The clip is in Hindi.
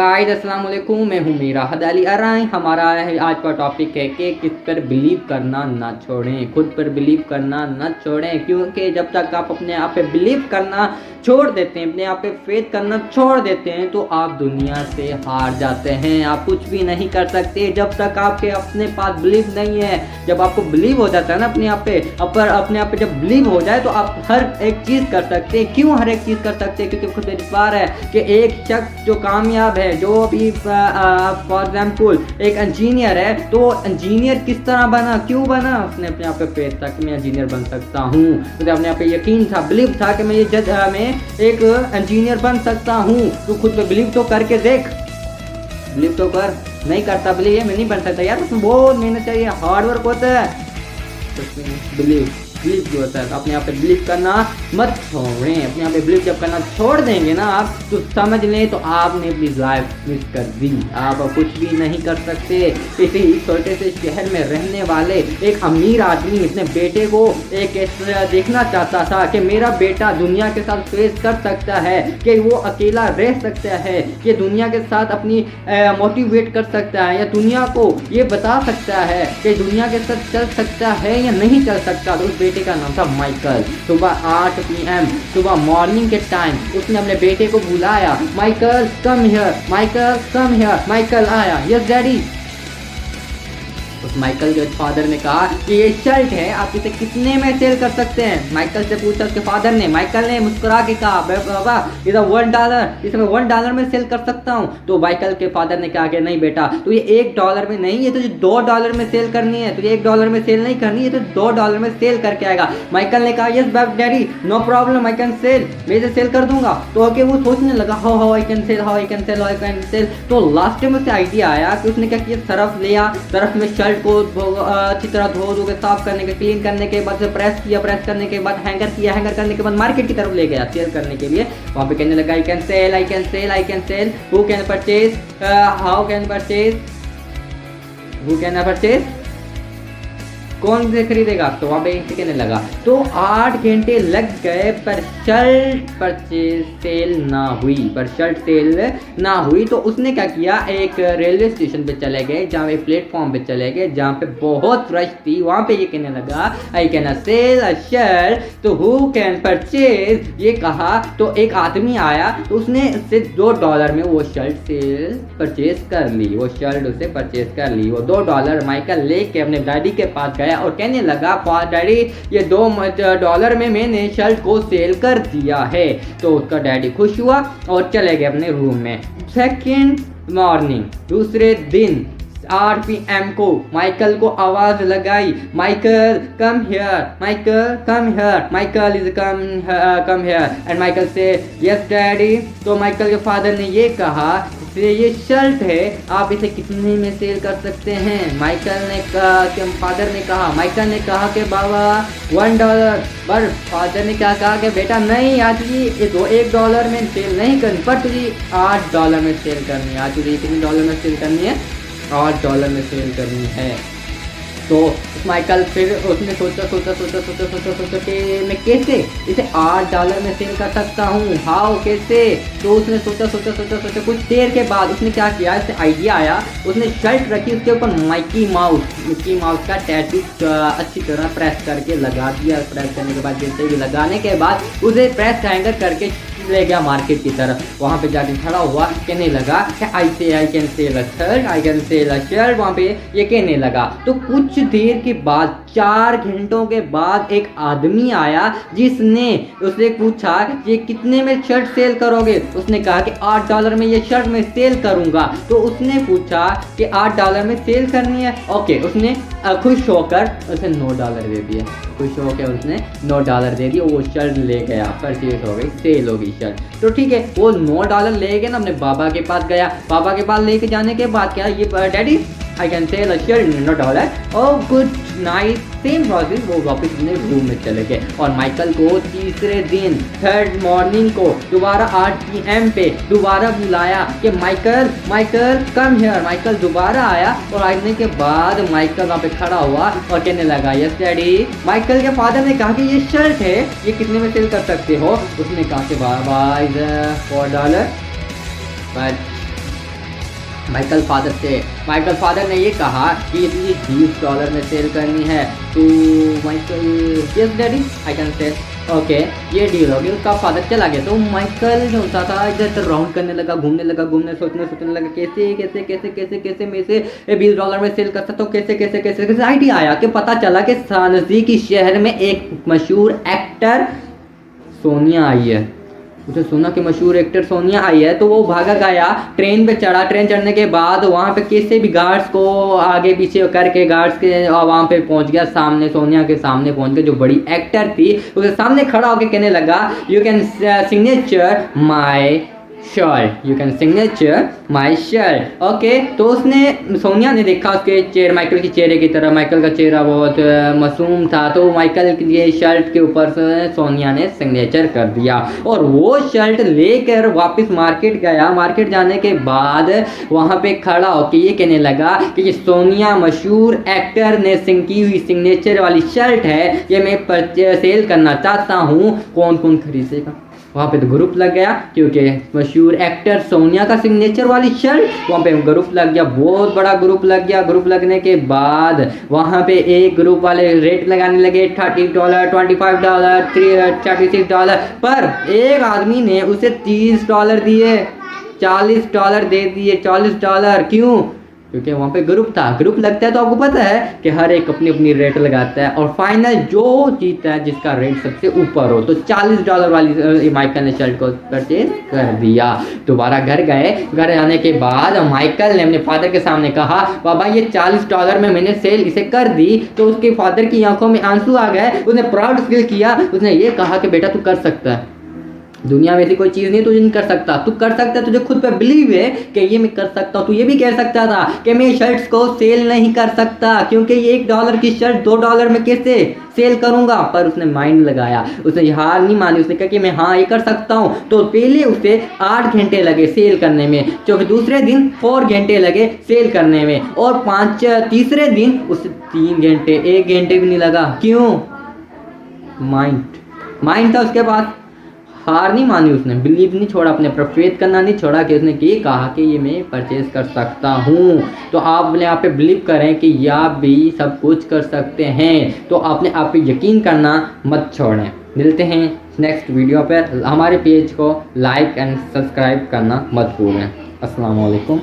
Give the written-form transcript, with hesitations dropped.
गाइस अस्सलाम वालेकुम, मैं हूँ मीरा हदाली अराई। हमारा आज का टॉपिक है कि किस पर बिलीव करना ना छोड़ें, खुद पर बिलीव करना ना छोड़ें, क्योंकि जब तक आप अपने आप पे बिलीव करना छोड़ देते हैं, अपने आप पे फेथ करना छोड़ देते हैं, तो आप दुनिया से हार जाते हैं। आप कुछ भी नहीं कर सकते जब तक आपके अपने पास बिलीव नहीं है। जब आपको बिलीव हो जाता है ना अपने आप पे, अपने आप पे जब बिलीव हो जाए तो आप हर एक चीज़ कर सकते हैं। क्यों हर एक चीज़ कर सकते हैं? क्योंकि खुद इस बार है कि एक शख्स जो कामयाब है, जो अभी फॉर एग्जाम्पल एक इंजीनियर है, तो इंजीनियर किस तरह बना, क्यों बना? उसने अपने आप पे फेथ था कि मैं इंजीनियर बन सकता हूँ, मुझे अपने आप पे यकीन था, बिलीव था कि मैं मैं एक इंजीनियर बन सकता हूँ। तो खुद पे बिलीव तो करके देख, बिलीव तो कर। नहीं करता बिलीव, मैं नहीं बन सकता यार, उसमें बहुत मेहनत चाहिए, हार्डवर्क होता है। बिलीव जो होता है, अपने आप पे बिलीव करना मत छोड़ें। अपने आप पे बिलीव जब करना छोड़ देंगे ना आप, तो समझ लें तो आपने अपनी लाइफ मिस कर दी, आप कुछ भी नहीं कर सकते। इसी छोटे से शहर में रहने वाले एक अमीर आदमी अपने बेटे को एक देखना चाहता था कि मेरा बेटा दुनिया के साथ फेस कर सकता है, कि वो अकेला रह सकता है, कि दुनिया के साथ अपनी मोटिवेट कर सकता है, या दुनिया को ये बता सकता है कि दुनिया के साथ चल सकता है या नहीं चल सकता। तो उस बेटे का नाम था माइकल। सुबह 8 PM सुबह मॉर्निंग के टाइम उसने अपने बेटे को बुलाया, Michael come here, Michael come here. Michael आया, यस डैडी। उस माइकल के फादर ने कहा कि ये शर्ट है, आप इसे कितने में सेल कर सकते हैं? माइकल से पूछा उसके फादर ने। माइकल ने मुस्कुरा के कहा, बाबा इसे $1, इसे मैं $1 में सेल कर सकता हूँ। तो माइकल के फादर ने कहा कि नहीं बेटा, तो ये $1 में नहीं, ये तुझे $2 में सेल करनी है, तुझे $1 में सेल नहीं करनी है, तो $2 में सेल करके आएगा। माइकल ने कहा yes daddy, no problem, I can sell, मैं इसे सेल कर दूंगा। तो ओके, वो सोचने लगा how I can cell, how I can cell, how I can cell. तो लास्ट में उसे आइडिया आया कि उसने क्या किया, सरफ लिया, सरफ में शर्ट को अच्छी तरह धो के साफ करने के, क्लीन करने के बाद प्रेस किया, प्रेस करने के बाद हैंगर किया, हैंगर करने के बाद मार्केट की तरफ ले गया सेल करने के लिए। वहाँ पे कहने लगा आई can cell, I can cell, I can cell, who can purchase, how can purchase, who can purchase, कौन से खरीदेगा? तो वहाँ पे कहने लगा। तो 8 घंटे लग गए पर शर्ट परचेज सेल ना हुई, पर शर्ट सेल ना हुई। तो उसने क्या किया, एक रेलवे स्टेशन पे चले गए, जहाँ पे प्लेटफॉर्म पे चले गए, जहाँ पे बहुत रश थी। वहाँ पे ये कहने लगा आई कैन सेल अ शर्ट, तो हु कैन परचेज, ये कहा। तो एक आदमी आया, तो उसने सिर्फ $2 में वो शर्ट सेल परचेज कर ली, वो शर्ट उसे परचेज कर ली। वो $2 माइकल लेके अपने डैडी के पास गया और कहने लगा डैडी ये $2 में मैंने शर्ट को सेल कर दिया है। तो उसका डैडी खुश हुआ और चले गए अपने रूम में। सेकेंड मॉर्निंग, दूसरे दिन 8 PM को माइकल को आवाज लगाई, Michael come here, Michael come here, Michael is come here, and Michael से यस डैडी। तो माइकल के फादर ने ये कहा ये शर्ट है, आप इसे कितने में सेल कर सकते हैं? माइकल ने कहा कि फादर ने कहा, माइकल ने कहा कि बाबा $1, पर फादर ने क्या कहा कि बेटा नहीं, आज ये $1 में सेल नहीं करनी, पर तुझे $8 में सेल करनी है, आज तुझे इतने $1 में सेल करनी है, $8 में सेल करनी है। तो माइकल फिर उसने सोचा कि मैं कैसे इसे $8 में सेल कर सकता हूँ, हाउ, कैसे? तो उसने सोचा कुछ देर के बाद उसने क्या किया, इससे आइडिया आया, उसने शर्ट रखी, उसके ऊपर मिकी माउस का टैटू अच्छी तरह प्रेस करके लगा दिया। प्रेस करने के बाद, जैसे ही लगाने के बाद उसे प्रेस हैंगर करके ले गया मार्केट की तरफ। वहाँ पे जाके खड़ा हुआ, कहने लगा आई can cell a shirt, I can cell a shirt, वहाँ पे ये कहने लगा। तो कुछ देर के बाद, 4 घंटों के बाद एक आदमी आया, जिसने उससे पूछा ये कितने में शर्ट सेल करोगे? उसने कहा कि $8 में ये शर्ट मैं सेल करूंगा। तो उसने पूछा कि $8 में सेल करनी है, ओके। उसने खुश होकर उसे $9 दे दिया, खुश होकर उसने $9 दे दिया, वो शर्ट ले गया, परचेज हो गई, सेल हो गई शर्ट। तो ठीक है, वो $9 ले गया ना, अपने बाबा के पास गया। बाबा के पास लेके जाने के बाद क्या, ये daddy I can cell a shirt in $9, oh good night, same process. वो वापस अपने रूम में चले गए। और माइकल को तीसरे दिन, थर्ड मॉर्निंग को दोबारा 8 PM पे दोबारा बुलाया कि माइकल कम हियर। माइकल दोबारा आया और आने के बाद माइकल वहाँ पे खड़ा हुआ और कहने लगा यस डैडी। माइकल के फादर ने कहा कि ये शर्ट है, ये कितने में सेल कर सकते हो? उसने कहा कि $4, बट माइकल फादर से। माइकल फादर ने ये कहा कि यदि $20 में सेल करनी है तो Michael yes daddy I can cell, okay ये डील होगी। उसका फादर चला गया तो माइकल जो होता था इधर राउंड करने लगा, घूमने सोचने लगा कैसे मैं इसे $20 में सेल कर सकता हूँ, कैसे आइडिया आया कि पता चला कि नज़दीकी शहर में एक मशहूर एक्टर सोनिया आई है। उसे सुना कि मशहूर एक्टर सोनिया आई है तो वो भागा गया, ट्रेन पे चढ़ा। ट्रेन चढ़ने के बाद वहाँ पे कैसे भी गार्ड्स को आगे पीछे करके गार्ड्स के वहाँ पे पहुँच गया, सामने सोनिया के सामने पहुँच गया जो बड़ी एक्टर थी। उसके सामने खड़ा होकर कहने लगा you can signature my shirt, you can signature my shirt, okay. तो उसने सोनिया ने देखा उसके चेहरे, माइकल के चेहरे की तरह, माइकल का चेहरा बहुत मासूम था तो माइकल के लिए शर्ट के ऊपर से सोनिया ने सिग्नेचर कर दिया और वो शर्ट लेकर वापस मार्केट गया। मार्केट जाने के बाद वहाँ पे खड़ा होकर ये कहने लगा कि ये सोनिया मशहूर एक्टर ने की हुई सिग्नेचर वाली शर्ट है, ये मैं सेल करना चाहता हूँ, कौन कौन खरीदेगा। वहाँ पे तो ग्रुप लग गया क्योंकि मशहूर एक्टर सोनिया का सिग्नेचर वाली शर्ट, वहाँ पे ग्रुप लग गया, बहुत बड़ा ग्रुप लग गया। ग्रुप लगने के बाद वहाँ पे एक ग्रुप वाले रेट लगाने लगे $30, $25, $36, पर एक आदमी ने उसे $30 दिए, $40 दे दिए, $40 क्यों? क्योंकि वहाँ पे ग्रुप था। ग्रुप लगता है तो आपको पता है कि हर एक अपनी अपनी रेट लगाता है और फाइनल जो जीतता है जिसका रेट सबसे ऊपर हो। तो $40 वाली माइकल ने शर्ट को परचेज कर दिया। दोबारा घर गए, घर आने के बाद माइकल ने अपने फादर के सामने कहा बाबा ये $40 में मैंने सेल इसे कर दी। तो उसके फादर की आंखों में आंसू आ गए, उसने प्राउड फील किया, उसने ये कहा कि बेटा तू कर सकता है, दुनिया में ऐसी कोई चीज़ नहीं तुझे नहीं कर सकता, तू कर सकता है, तुझे खुद पे बिलीव है कि ये मैं कर सकता हूँ। तू ये भी कह सकता था कि मैं शर्ट्स को सेल नहीं कर सकता क्योंकि ये $1 की शर्ट $2 में कैसे सेल करूँगा, पर उसने माइंड लगाया, उसने हार नहीं मानी, उसने कहा कि मैं हाँ ये कर सकता हूँ। तो पहले उसे 8 घंटे लगे सेल करने में, तो दूसरे दिन 4 घंटे लगे सेल करने में और तीसरे दिन उसे 3 घंटे, 1 घंटे भी नहीं लगा। क्यों? माइंड था उसके पास। हार नहीं मानी उसने, बिलीव नहीं छोड़ा, अपने पर फेथ करना नहीं छोड़ा कि उसने ये कहा कि ये मैं परचेज कर सकता हूँ। तो आप अपने आप पे बिलीव करें कि आप भी सब कुछ कर सकते हैं, तो अपने आप पे यकीन करना मत छोड़ें। मिलते हैं नेक्स्ट वीडियो पर। हमारे पेज को लाइक एंड सब्सक्राइब करना मत भूलें। अस्सलाम वालेकुम।